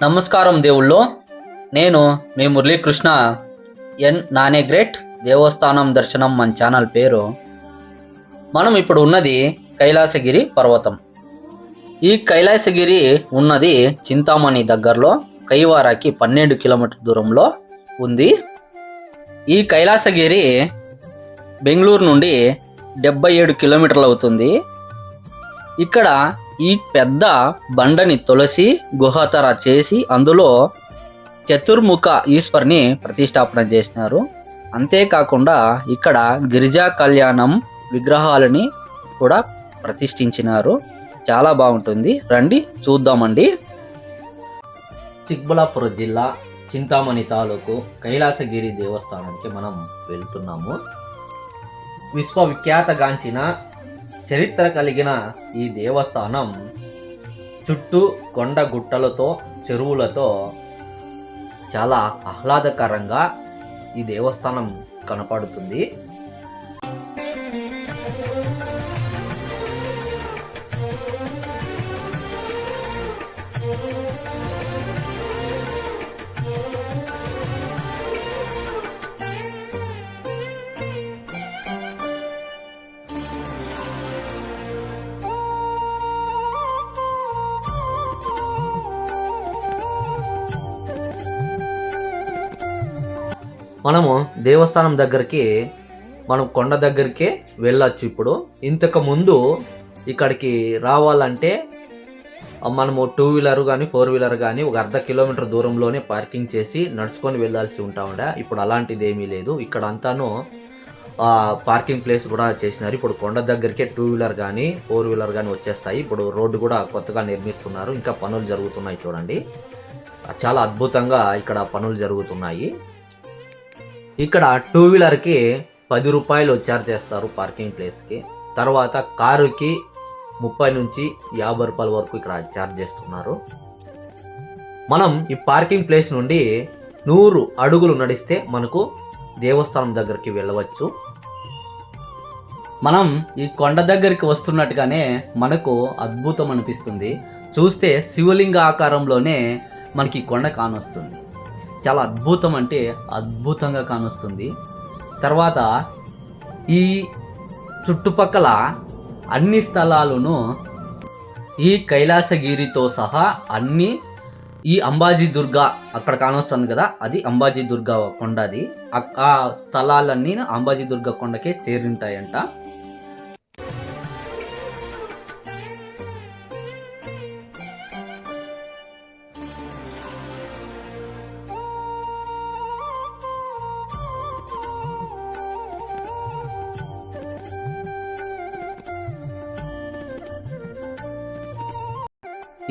నమస్కారం దేవుళ్ళు. నేను మీ మురళీకృష్ణ ఎన్ నానే గ్రేట్ దేవస్థానం దర్శనం మన ఛానల్ పేరు. మనం ఇప్పుడు ఉన్నది కైలాసగిరి పర్వతం. ఈ కైలాసగిరి ఉన్నది చింతామణి దగ్గరలో, కైవారాకి 12 కిలోమీటర్ దూరంలో ఉంది. ఈ కైలాసగిరి బెంగళూరు నుండి 77 కిలోమీటర్లు అవుతుంది. ఇక్కడ ఈ పెద్ద బండని తులసి గుహతర చేసి అందులో చతుర్ముఖ ఈశ్వర్ని ప్రతిష్టాపన చేసినారు. అంతేకాకుండా ఇక్కడ గిరిజా కళ్యాణం విగ్రహాలని కూడా ప్రతిష్ఠించినారు. చాలా బాగుంటుంది, రండి చూద్దామండి. చిక్బళాపురం జిల్లా చింతామణి తాలూకు కైలాసగిరి దేవస్థానానికి మనం వెళ్తున్నాము. విశ్వవిఖ్యాతగాంచిన చరిత్ర కలిగిన ఈ దేవస్థానం చుట్టూ కొండ గుట్టలతో చెరువులతో చాలా ఆహ్లాదకరంగా ఈ దేవస్థానం కనపడుతుంది. మనము దేవస్థానం దగ్గరికి మనం కొండ దగ్గరికే వెళ్ళచ్చు. ఇప్పుడు ఇంతకు ముందు ఇక్కడికి రావాలంటే మనము 2 వీలర్ కానీ 4 వీలర్ కానీ ఒక అర్ధ కిలోమీటర్ దూరంలోనే పార్కింగ్ చేసి నడుచుకొని వెళ్ళాల్సి ఉంటా. ఇప్పుడు అలాంటిది ఏమీ లేదు. ఇక్కడ అంతాను పార్కింగ్ ప్లేస్ కూడా చేసినారు. ఇప్పుడు కొండ దగ్గరికే 2 వీలర్ కానీ 4 వీలర్ కానీ వచ్చేస్తాయి. ఇప్పుడు రోడ్డు కూడా కొత్తగా నిర్మిస్తున్నారు, ఇంకా పనులు జరుగుతున్నాయి. చూడండి, చాలా అద్భుతంగా ఇక్కడ పనులు జరుగుతున్నాయి. ఇక్కడ 2 వీలర్కి 10 రూపాయలు ఛార్జ్ చేస్తారు పార్కింగ్ ప్లేస్కి. తర్వాత కారుకి 30 నుంచి 50 రూపాయల వరకు ఇక్కడ ఛార్జ్ చేస్తున్నారు. మనం ఈ పార్కింగ్ ప్లేస్ నుండి 100 అడుగులు నడిస్తే మనకు దేవస్థానం దగ్గరికి వెళ్ళవచ్చు. మనం ఈ కొండ దగ్గరికి వస్తున్నట్టుగానే మనకు అద్భుతం అనిపిస్తుంది. చూస్తే శివలింగ ఆకారంలోనే మనకి కొండ కానొస్తుంది. చాలా అద్భుతం అంటే అద్భుతంగా కానొస్తుంది. తర్వాత ఈ చుట్టుపక్కల అన్ని స్థలాలను ఈ కైలాసగిరితో సహా అన్ని ఈ అంబాజీ దుర్గా అక్కడ కానొస్తుంది కదా, అది అంబాజీ దుర్గా కొండ. అది ఆ స్థలాలన్నీ అంబాజీ దుర్గా కొండకే చేరింటాయంట.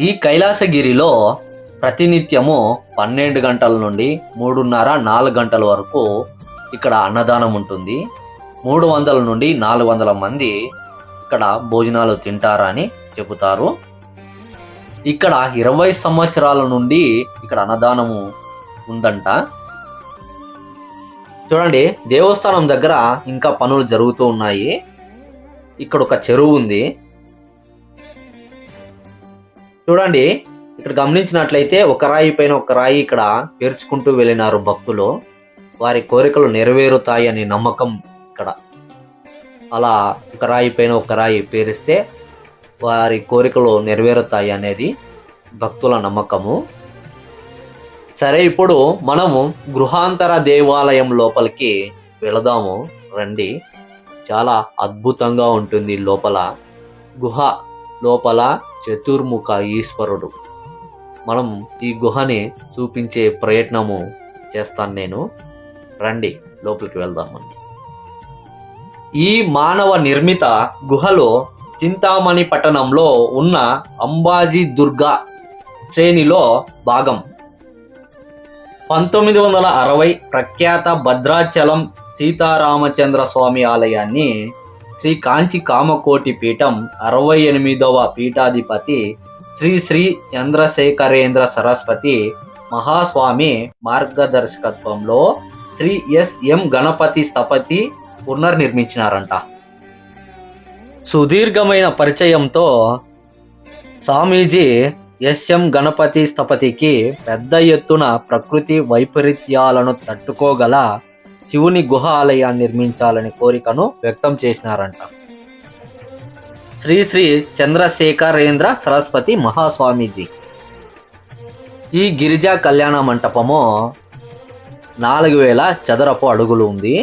ఈ కైలాసగిరిలో ప్రతినిత్యము 12 గంటల నుండి 3:30-4 గంటల వరకు ఇక్కడ అన్నదానం ఉంటుంది. 300 నుండి 400 మంది ఇక్కడ భోజనాలు తింటారని చెబుతారు. ఇక్కడ 20 సంవత్సరాల నుండి ఇక్కడ అన్నదానము ఉందంట. చూడండి, దేవస్థానం దగ్గర ఇంకా పనులు జరుగుతూ ఉన్నాయి. ఇక్కడ ఒక చెరువు ఉంది. చూడండి, ఇక్కడ గమనించినట్లయితే ఒక రాయి పైన ఒక రాయి ఇక్కడ పేర్చుకుంటూ వెళ్ళినారు భక్తులు. వారి కోరికలు నెరవేరుతాయి అనే నమ్మకం ఇక్కడ. అలా ఒక రాయి పైన ఒక రాయి పేరిస్తే వారి కోరికలు నెరవేరుతాయి అనేది భక్తుల నమ్మకము. సరే, ఇప్పుడు మనము గృహాంతర దేవాలయం లోపలికి వెళదాము, రండి. చాలా అద్భుతంగా ఉంటుంది లోపల. గుహ లోపల చతుర్ముఖ ఈశ్వరుడు. మనం ఈ గుహని చూపించే ప్రయత్నము చేస్తాను నేను. రండి, లోపలికి వెళ్దామండి. ఈ మానవ నిర్మిత గుహలో చింతామణి పట్టణంలో ఉన్న అంబాజీ దుర్గా శ్రేణిలో భాగం. 1960 ప్రఖ్యాత భద్రాచలం సీతారామచంద్ర స్వామి ఆలయాన్ని శ్రీ కాంచి కామకోటి పీఠం 68వ పీఠాధిపతి శ్రీ శ్రీ చంద్రశేఖరేంద్ర సరస్వతి మహాస్వామి మార్గదర్శకత్వంలో శ్రీ ఎస్.ఎం. గణపతి స్థపతి పునర్నిర్మించినారంట. సుదీర్ఘమైన పరిచయంతో స్వామీజీ ఎస్ఎం గణపతి స్థపతికి పెద్ద ఎత్తున ప్రకృతి వైపరీత్యాలను తట్టుకోగల శివుని గుహ ఆలయాన్ని నిర్మించాలని కోరికను వ్యక్తం చేసినారంట. శ్రీ శ్రీ చంద్రశేఖరేంద్ర సరస్వతి మహాస్వామీజీ. ఈ గిరిజా కళ్యాణ మంటపము 4000 చదరపు అడుగులు ఉంది.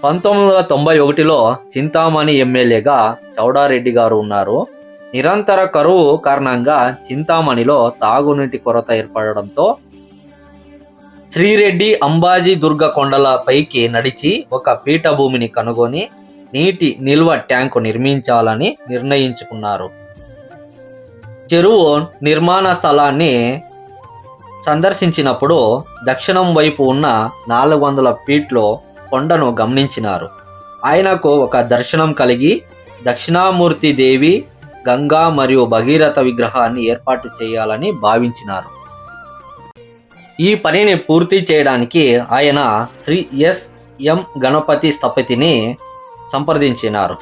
1991లో చింతామణి ఎమ్మెల్యేగా చౌడారెడ్డి గారు ఉన్నారు. నిరంతర కరువు కారణంగా చింతామణిలో తాగునీటి కొరత ఏర్పడడంతో శ్రీరెడ్డి అంబాజీ దుర్గ కొండల పైకి నడిచి ఒక పీఠభూమిని కనుగొని నీటి నిల్వ ట్యాంకు నిర్మించాలని నిర్ణయించుకున్నారు. చెరువు నిర్మాణ స్థలాన్ని సందర్శించినప్పుడు దక్షిణం వైపు ఉన్న 400 ఫీట్లో కొండను గమనించినారు. ఆయనకు ఒక దర్శనం కలిగి దక్షిణామూర్తి దేవి, గంగా మరియు భగీరథ విగ్రహాన్ని ఏర్పాటు చేయాలని భావించినారు. ఈ పనిని పూర్తి చేయడానికి ఆయన శ్రీ ఎస్ఎం గణపతి స్థపతిని సంప్రదించినారు.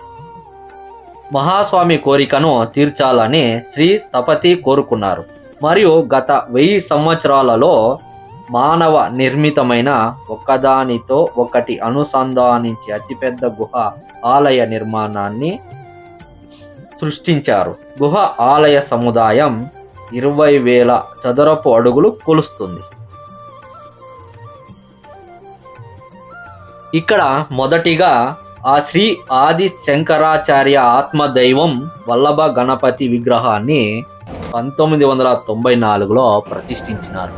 మహాస్వామి కోరికను తీర్చాలని శ్రీ స్థపతి కోరుకున్నారు. మరియు గత 1000 సంవత్సరాలలో మానవ నిర్మితమైన ఒకదానితో ఒకటి అనుసంధానించి అతిపెద్ద గుహ ఆలయ నిర్మాణాన్ని సృష్టించారు. గుహ ఆలయ సముదాయం 20,000 చదరపు అడుగులు కొలుస్తుంది. ఇక్కడ మొదటిగా ఆ శ్రీ ఆది శంకరాచార్య ఆత్మదైవం వల్లభ గణపతి విగ్రహాన్ని 1994లో ప్రతిష్ఠించినారు.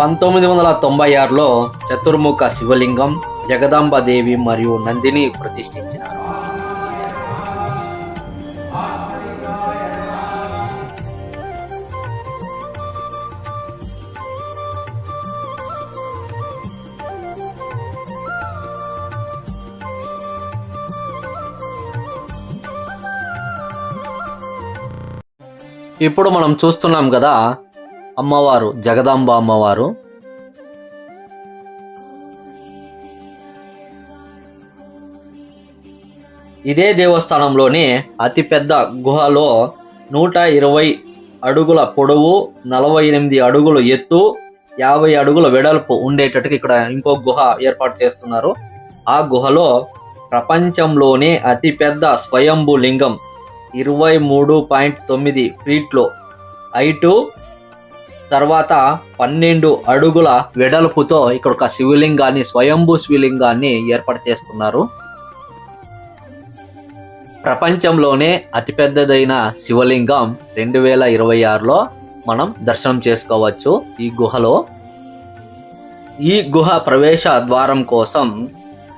(1996లో చతుర్ముఖ శివలింగం, జగదాంబ దేవి మరియు నందిని ప్రతిష్ఠించినారు. ఇప్పుడు మనం చూస్తున్నాం కదా అమ్మవారు, జగదాంబ అమ్మవారు. ఇదే దేవస్థానంలోని అతిపెద్ద గుహలో 120 అడుగుల పొడవు, 48 అడుగుల ఎత్తు, 50 అడుగుల వెడల్పు ఉండేటట్టుగా ఇక్కడ ఇంకో గుహ ఏర్పాటు చేస్తున్నారు. ఆ గుహలో ప్రపంచంలోనే అతిపెద్ద స్వయంభూ లింగం 23.9 ఫీట్లో హైటు, తర్వాత 12 అడుగుల వెడల్పుతో ఇక్కడ ఒక శివలింగాన్ని, స్వయంభూ శివలింగాన్ని ఏర్పాటు చేస్తున్నారు. ప్రపంచంలోనే అతిపెద్దదైన శివలింగం 2026లో మనం దర్శనం చేసుకోవచ్చు ఈ గుహలో. ఈ గుహ ప్రవేశ ద్వారం కోసం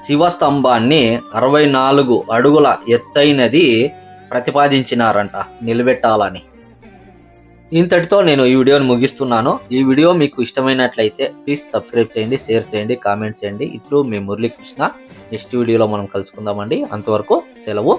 శివస్తంభాన్ని 64 అడుగుల ఎత్తైనది ప్రతిపాదించినారంట నిలబెట్టాలని. ఇంతటితో నేను ఈ వీడియోని ముగిస్తున్నాను. ఈ వీడియో మీకు ఇష్టమైనట్లయితే ప్లీజ్ సబ్స్క్రైబ్ చేయండి, షేర్ చేయండి, కామెంట్ చేయండి. ఇప్పుడు మీ మురళీకృష్ణ. నెక్స్ట్ వీడియోలో మనం కలుసుకుందామండి. అంతవరకు సెలవు.